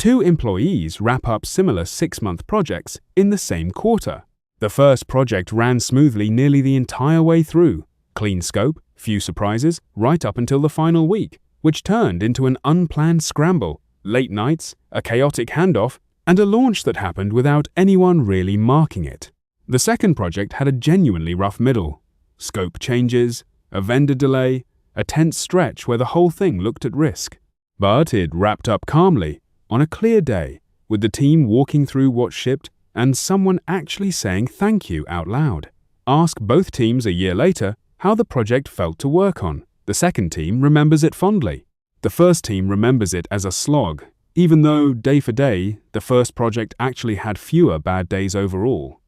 Two employees wrap up similar 6-month projects in the same quarter. The first project ran smoothly nearly the entire way through. Clean scope, few surprises, right up until the final week, which turned into an unplanned scramble, late nights, a chaotic handoff, and a launch that happened without anyone really marking it. The second project had a genuinely rough middle. Scope changes, a vendor delay, a tense stretch where the whole thing looked at risk. But it wrapped up calmly, on a clear day, with the team walking through what shipped and someone actually saying thank you out loud. Ask both teams a year later how the project felt to work on. The second team remembers it fondly. The first team remembers it as a slog, even though, day for day, the first project actually had fewer bad days overall.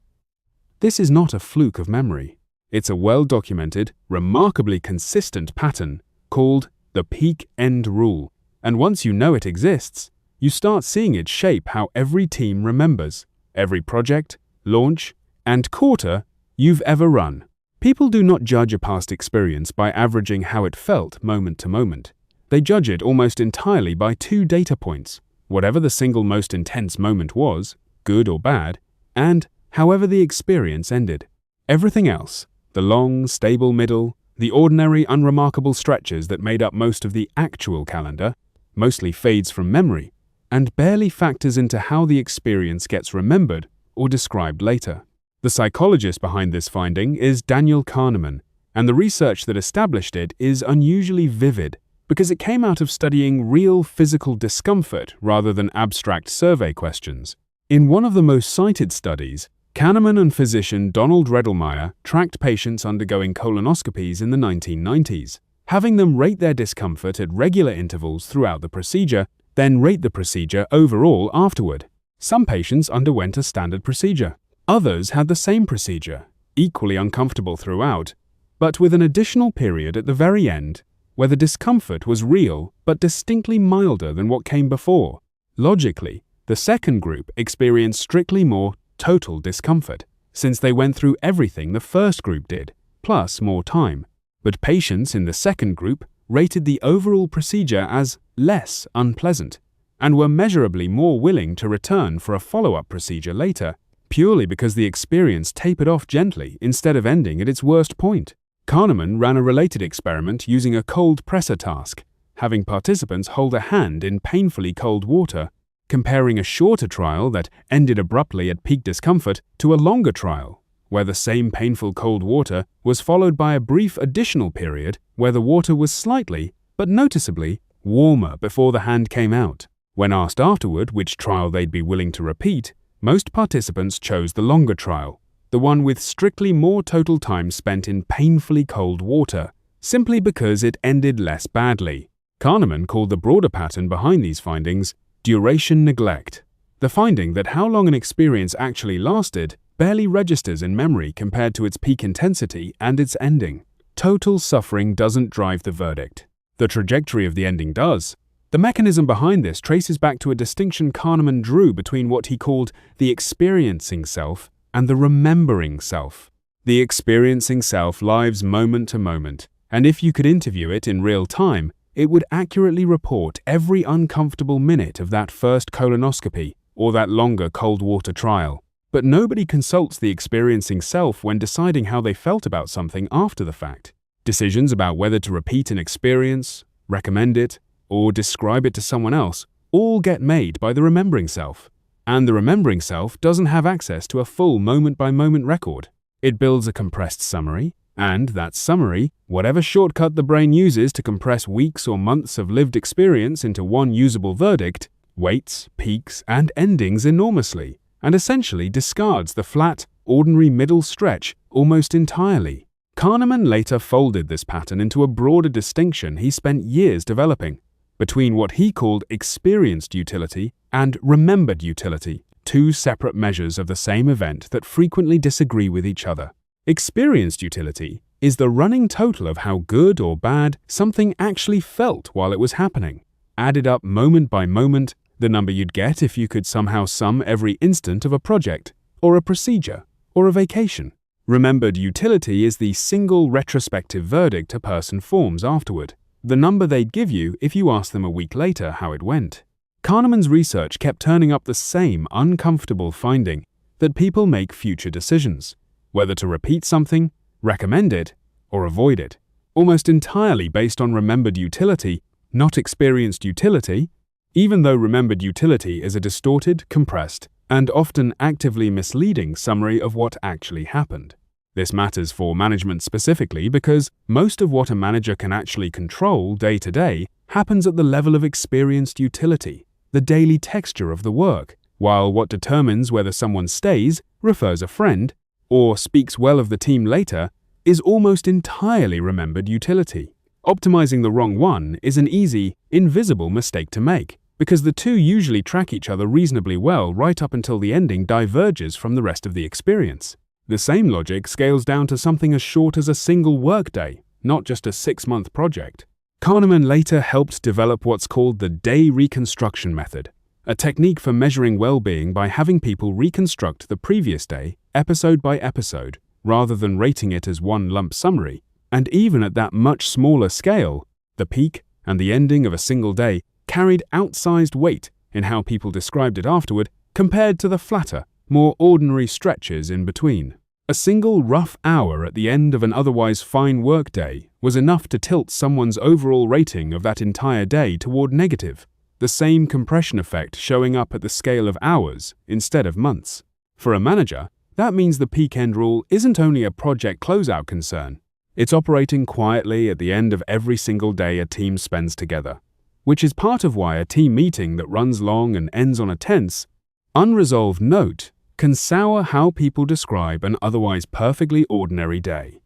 This is not a fluke of memory. It's a well-documented, remarkably consistent pattern called the peak-end rule, and once you know it exists, you start seeing it shape how every team remembers every project, launch, and quarter you've ever run. People do not judge a past experience by averaging how it felt moment to moment. They judge it almost entirely by two data points, whatever the single most intense moment was, good or bad, and however the experience ended. Everything else, the long, stable middle, the ordinary, unremarkable stretches that made up most of the actual calendar, mostly fades from memory and barely factors into how the experience gets remembered or described later. The psychologist behind this finding is Daniel Kahneman, and the research that established it is unusually vivid because it came out of studying real physical discomfort rather than abstract survey questions. In one of the most cited studies, Kahneman and physician Donald Redelmeyer tracked patients undergoing colonoscopies in the 1990s, having them rate their discomfort at regular intervals throughout the procedure, then rate the procedure overall afterward. Some patients underwent a standard procedure. Others had the same procedure, equally uncomfortable throughout, but with an additional period at the very end where the discomfort was real but distinctly milder than what came before. Logically, the second group experienced strictly more total discomfort, since they went through everything the first group did, plus more time. But patients in the second group rated the overall procedure as less unpleasant, and were measurably more willing to return for a follow-up procedure later, purely because the experience tapered off gently instead of ending at its worst point. Kahneman ran a related experiment using a cold presser task, having participants hold a hand in painfully cold water, comparing a shorter trial that ended abruptly at peak discomfort to a longer trial, where the same painful cold water was followed by a brief additional period where the water was slightly, but noticeably, warmer before the hand came out. When asked afterward which trial they'd be willing to repeat, most participants chose the longer trial, the one with strictly more total time spent in painfully cold water, simply because it ended less badly. Kahneman called the broader pattern behind these findings duration neglect, the finding that how long an experience actually lasted barely registers in memory compared to its peak intensity and its ending. Total suffering doesn't drive the verdict. The trajectory of the ending does. The mechanism behind this traces back to a distinction Kahneman drew between what he called the experiencing self and the remembering self. The experiencing self lives moment to moment, and if you could interview it in real time, it would accurately report every uncomfortable minute of that first colonoscopy or that longer cold water trial. But nobody consults the experiencing self when deciding how they felt about something after the fact. Decisions about whether to repeat an experience, recommend it, or describe it to someone else all get made by the remembering self. And the remembering self doesn't have access to a full moment-by-moment record. It builds a compressed summary, and that summary, whatever shortcut the brain uses to compress weeks or months of lived experience into one usable verdict, weights, peaks, and endings enormously, and essentially discards the flat, ordinary middle stretch almost entirely. Kahneman later folded this pattern into a broader distinction he spent years developing between what he called experienced utility and remembered utility, two separate measures of the same event that frequently disagree with each other. Experienced utility is the running total of how good or bad something actually felt while it was happening, added up moment by moment, the number you'd get if you could somehow sum every instant of a project, or a procedure, or a vacation. Remembered utility is the single retrospective verdict a person forms afterward, the number they'd give you if you asked them a week later how it went. Kahneman's research kept turning up the same uncomfortable finding that people make future decisions, whether to repeat something, recommend it, or avoid it, almost entirely based on remembered utility, not experienced utility, even though remembered utility is a distorted, compressed, and often actively misleading summary of what actually happened. This matters for management specifically because most of what a manager can actually control day to day happens at the level of experienced utility, the daily texture of the work, while what determines whether someone stays, refers a friend, or speaks well of the team later is almost entirely remembered utility. Optimizing the wrong one is an easy, invisible mistake to make, because the two usually track each other reasonably well right up until the ending diverges from the rest of the experience. The same logic scales down to something as short as a single workday, not just a 6-month project. Kahneman later helped develop what's called the day reconstruction method, a technique for measuring well-being by having people reconstruct the previous day, episode by episode, rather than rating it as one lump summary. And even at that much smaller scale, the peak and the ending of a single day carried outsized weight in how people described it afterward compared to the flatter, more ordinary stretches in between. A single rough hour at the end of an otherwise fine workday was enough to tilt someone's overall rating of that entire day toward negative, the same compression effect showing up at the scale of hours instead of months. For a manager, that means the peak end rule isn't only a project closeout concern, it's operating quietly at the end of every single day a team spends together, which is part of why a team meeting that runs long and ends on a tense, unresolved note can sour how people describe an otherwise perfectly ordinary day.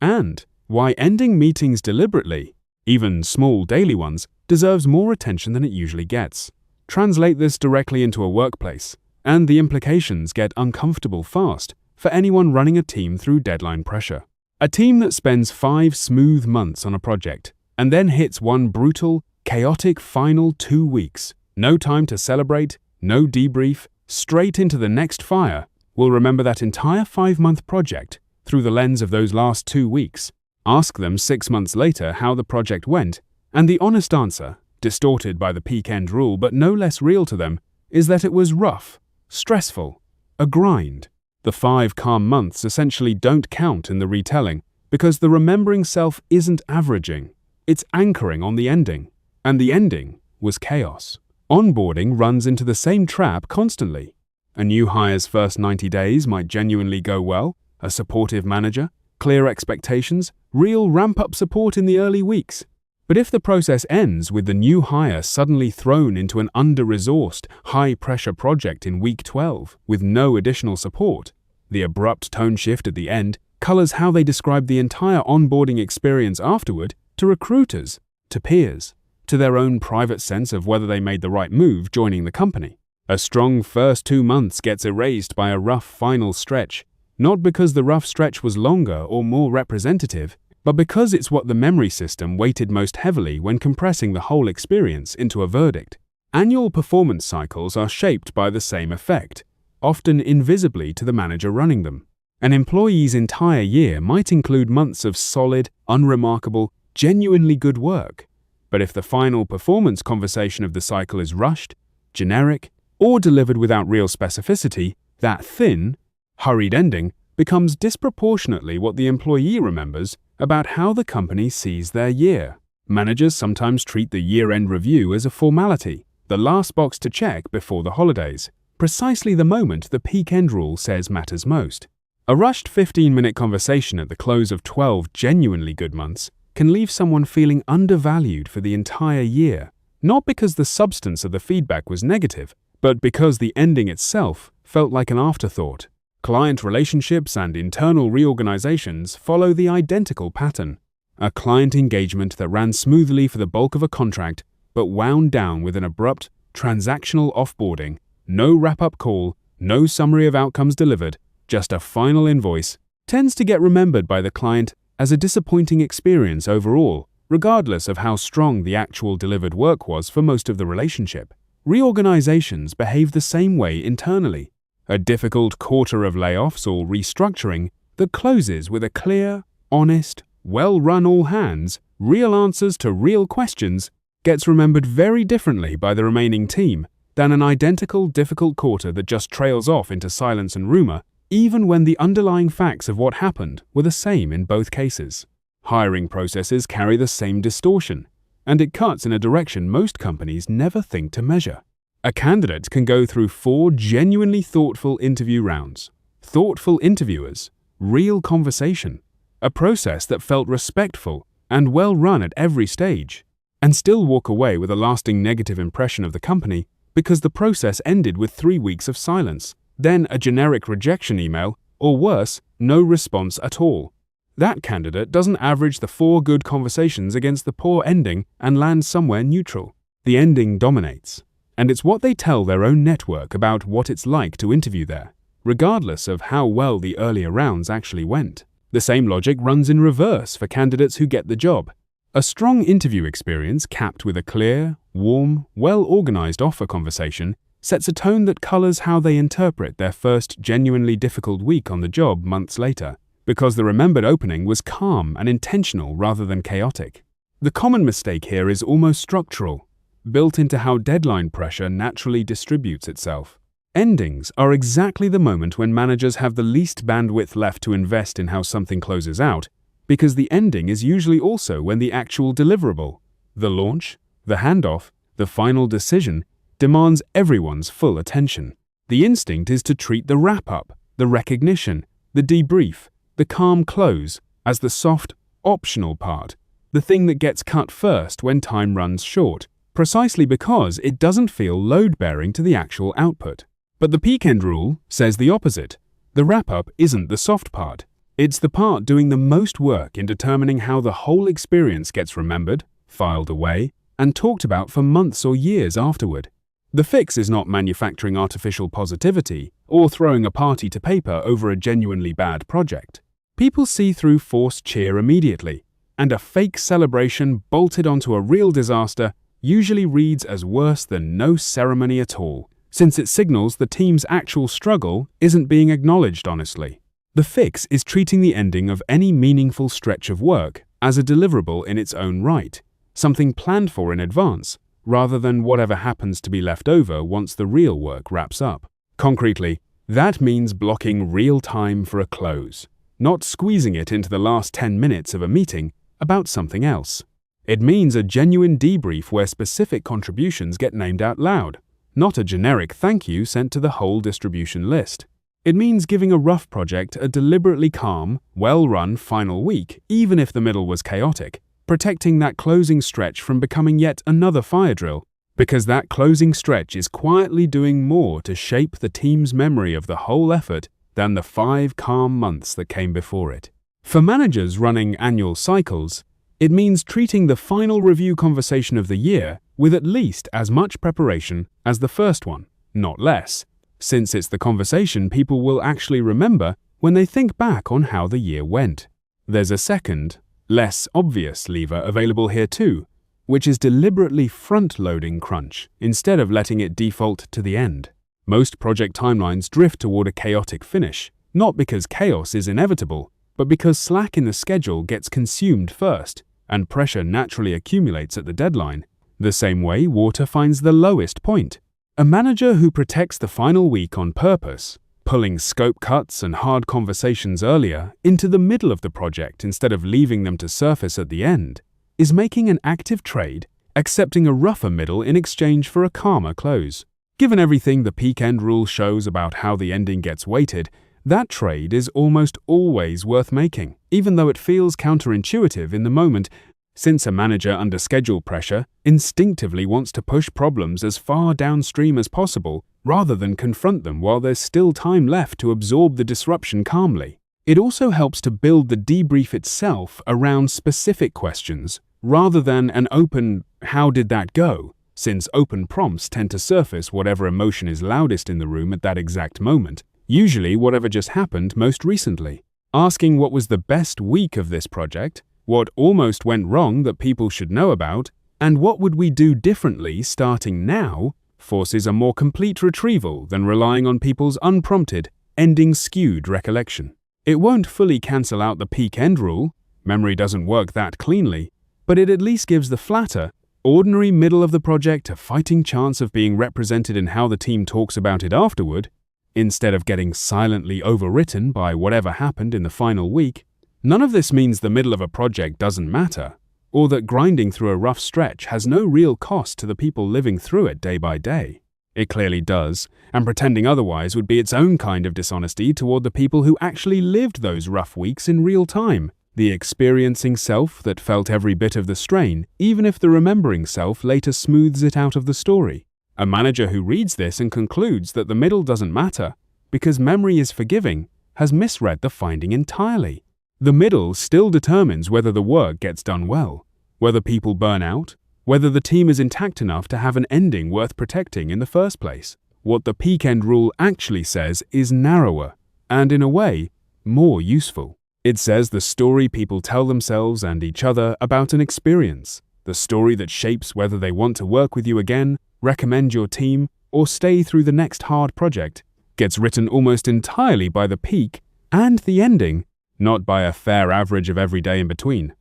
And why ending meetings deliberately, even small daily ones, deserves more attention than it usually gets. Translate this directly into a workplace, and the implications get uncomfortable fast for anyone running a team through deadline pressure. A team that spends 5 smooth months on a project and then hits one brutal, chaotic final 2 weeks, no time to celebrate, no debrief, straight into the next fire, will remember that entire 5-month project through the lens of those last 2 weeks. Ask them 6 months later how the project went, and the honest answer, distorted by the peak end rule but no less real to them, is that it was rough, stressful, a grind. The 5 calm months essentially don't count in the retelling because the remembering self isn't averaging, it's anchoring on the ending, and the ending was chaos. Onboarding runs into the same trap constantly. A new hire's first 90 days might genuinely go well, a supportive manager, clear expectations, real ramp-up support in the early weeks. But if the process ends with the new hire suddenly thrown into an under-resourced, high-pressure project in week 12 with no additional support, the abrupt tone shift at the end colors how they describe the entire onboarding experience afterward to recruiters, to peers, to their own private sense of whether they made the right move joining the company. A strong first 2 months gets erased by a rough final stretch, not because the rough stretch was longer or more representative, but because it's what the memory system weighted most heavily when compressing the whole experience into a verdict. Annual performance cycles are shaped by the same effect, often invisibly to the manager running them. An employee's entire year might include months of solid, unremarkable, genuinely good work. But if the final performance conversation of the cycle is rushed, generic, or delivered without real specificity, that thin, hurried ending becomes disproportionately what the employee remembers about how the company sees their year. Managers sometimes treat the year-end review as a formality, the last box to check before the holidays, precisely the moment the peak end rule says matters most. A rushed 15-minute conversation at the close of 12 genuinely good months can leave someone feeling undervalued for the entire year, not because the substance of the feedback was negative, but because the ending itself felt like an afterthought. Client relationships and internal reorganizations follow the identical pattern. A client engagement that ran smoothly for the bulk of a contract, but wound down with an abrupt, transactional offboarding, no wrap-up call, no summary of outcomes delivered, just a final invoice, tends to get remembered by the client as a disappointing experience overall, regardless of how strong the actual delivered work was for most of the relationship. Reorganizations behave the same way internally. A difficult quarter of layoffs or restructuring that closes with a clear, honest, well-run all hands, real answers to real questions gets remembered very differently by the remaining team than an identical difficult quarter that just trails off into silence and rumor, even when the underlying facts of what happened were the same in both cases. Hiring processes carry the same distortion, and it cuts in a direction most companies never think to measure. A candidate can go through 4 genuinely thoughtful interview rounds, thoughtful interviewers, real conversation, a process that felt respectful and well run at every stage, and still walk away with a lasting negative impression of the company because the process ended with 3 weeks of silence, then a generic rejection email, or worse, no response at all. That candidate doesn't average the 4 good conversations against the poor ending and land somewhere neutral. The ending dominates, and it's what they tell their own network about what it's like to interview there, regardless of how well the earlier rounds actually went. The same logic runs in reverse for candidates who get the job. A strong interview experience capped with a clear, warm, well-organized offer conversation sets a tone that colors how they interpret their first genuinely difficult week on the job months later, because the remembered opening was calm and intentional rather than chaotic. The common mistake here is almost structural, built into how deadline pressure naturally distributes itself. Endings are exactly the moment when managers have the least bandwidth left to invest in how something closes out, because the ending is usually also when the actual deliverable, the launch, the handoff, the final decision, demands everyone's full attention. The instinct is to treat the wrap-up, the recognition, the debrief, the calm close as the soft, optional part, the thing that gets cut first when time runs short, precisely because it doesn't feel load-bearing to the actual output. But the peak end rule says the opposite. The wrap-up isn't the soft part. It's the part doing the most work in determining how the whole experience gets remembered, filed away, and talked about for months or years afterward. The fix is not manufacturing artificial positivity or throwing a party to paper over a genuinely bad project. People see through forced cheer immediately, and a fake celebration bolted onto a real disaster usually reads as worse than no ceremony at all, since it signals the team's actual struggle isn't being acknowledged honestly. The fix is treating the ending of any meaningful stretch of work as a deliverable in its own right, something planned for in advance, rather than whatever happens to be left over once the real work wraps up. Concretely, that means blocking real time for a close, not squeezing it into the last 10 minutes of a meeting about something else. It means a genuine debrief where specific contributions get named out loud, not a generic thank you sent to the whole distribution list. It means giving a rough project a deliberately calm, well-run final week, even if the middle was chaotic, protecting that closing stretch from becoming yet another fire drill, because that closing stretch is quietly doing more to shape the team's memory of the whole effort than the 5 calm months that came before it. For managers running annual cycles, it means treating the final review conversation of the year with at least as much preparation as the first one, not less, since it's the conversation people will actually remember when they think back on how the year went. There's a second, less obvious lever available here too, which is deliberately front-loading crunch instead of letting it default to the end. Most project timelines drift toward a chaotic finish, not because chaos is inevitable, but because slack in the schedule gets consumed first, and pressure naturally accumulates at the deadline, the same way water finds the lowest point. A manager who protects the final week on purpose, pulling scope cuts and hard conversations earlier into the middle of the project instead of leaving them to surface at the end, is making an active trade, accepting a rougher middle in exchange for a calmer close. Given everything the peak end rule shows about how the ending gets weighted, that trade is almost always worth making, even though it feels counterintuitive in the moment, since a manager under schedule pressure instinctively wants to push problems as far downstream as possible rather than confront them while there's still time left to absorb the disruption calmly. It also helps to build the debrief itself around specific questions rather than an open "how did that go?" since open prompts tend to surface whatever emotion is loudest in the room at that exact moment, usually whatever just happened most recently. Asking what was the best week of this project, what almost went wrong that people should know about, and what would we do differently starting now, forces a more complete retrieval than relying on people's unprompted, ending-skewed recollection. It won't fully cancel out the peak end rule, memory doesn't work that cleanly, but it at least gives the flatter, ordinary middle of the project a fighting chance of being represented in how the team talks about it afterward, instead of getting silently overwritten by whatever happened in the final week, none of this means the middle of a project doesn't matter, or that grinding through a rough stretch has no real cost to the people living through it day by day. It clearly does, and pretending otherwise would be its own kind of dishonesty toward the people who actually lived those rough weeks in real time, the experiencing self that felt every bit of the strain, even if the remembering self later smooths it out of the story. A manager who reads this and concludes that the middle doesn't matter, because memory is forgiving, has misread the finding entirely. The middle still determines whether the work gets done well, whether people burn out, whether the team is intact enough to have an ending worth protecting in the first place. What the peak end rule actually says is narrower, and in a way, more useful. It says the story people tell themselves and each other about an experience, the story that shapes whether they want to work with you again, recommend your team, or stay through the next hard project, gets written almost entirely by the peak and the ending, not by a fair average of every day in between.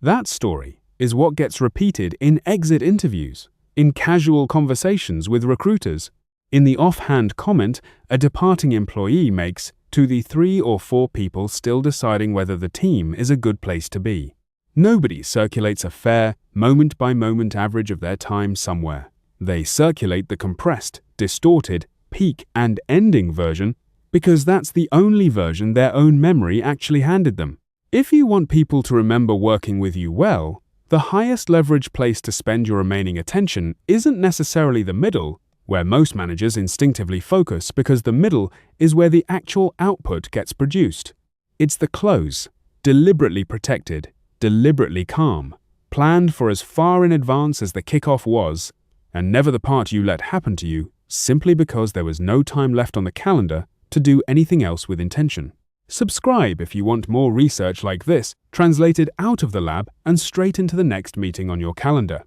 That story is what gets repeated in exit interviews, in casual conversations with recruiters, in the offhand comment a departing employee makes to the 3 or 4 people still deciding whether the team is a good place to be. Nobody circulates a fair, moment-by-moment average of their time somewhere. They circulate the compressed, distorted, peak and ending version because that's the only version their own memory actually handed them. If you want people to remember working with you well, the highest leverage place to spend your remaining attention isn't necessarily the middle, where most managers instinctively focus because the middle is where the actual output gets produced. It's the close, deliberately protected, deliberately calm, planned for as far in advance as the kickoff was, and never the part you let happen to you simply because there was no time left on the calendar to do anything else with intention. Subscribe if you want more research like this, translated out of the lab and straight into the next meeting on your calendar.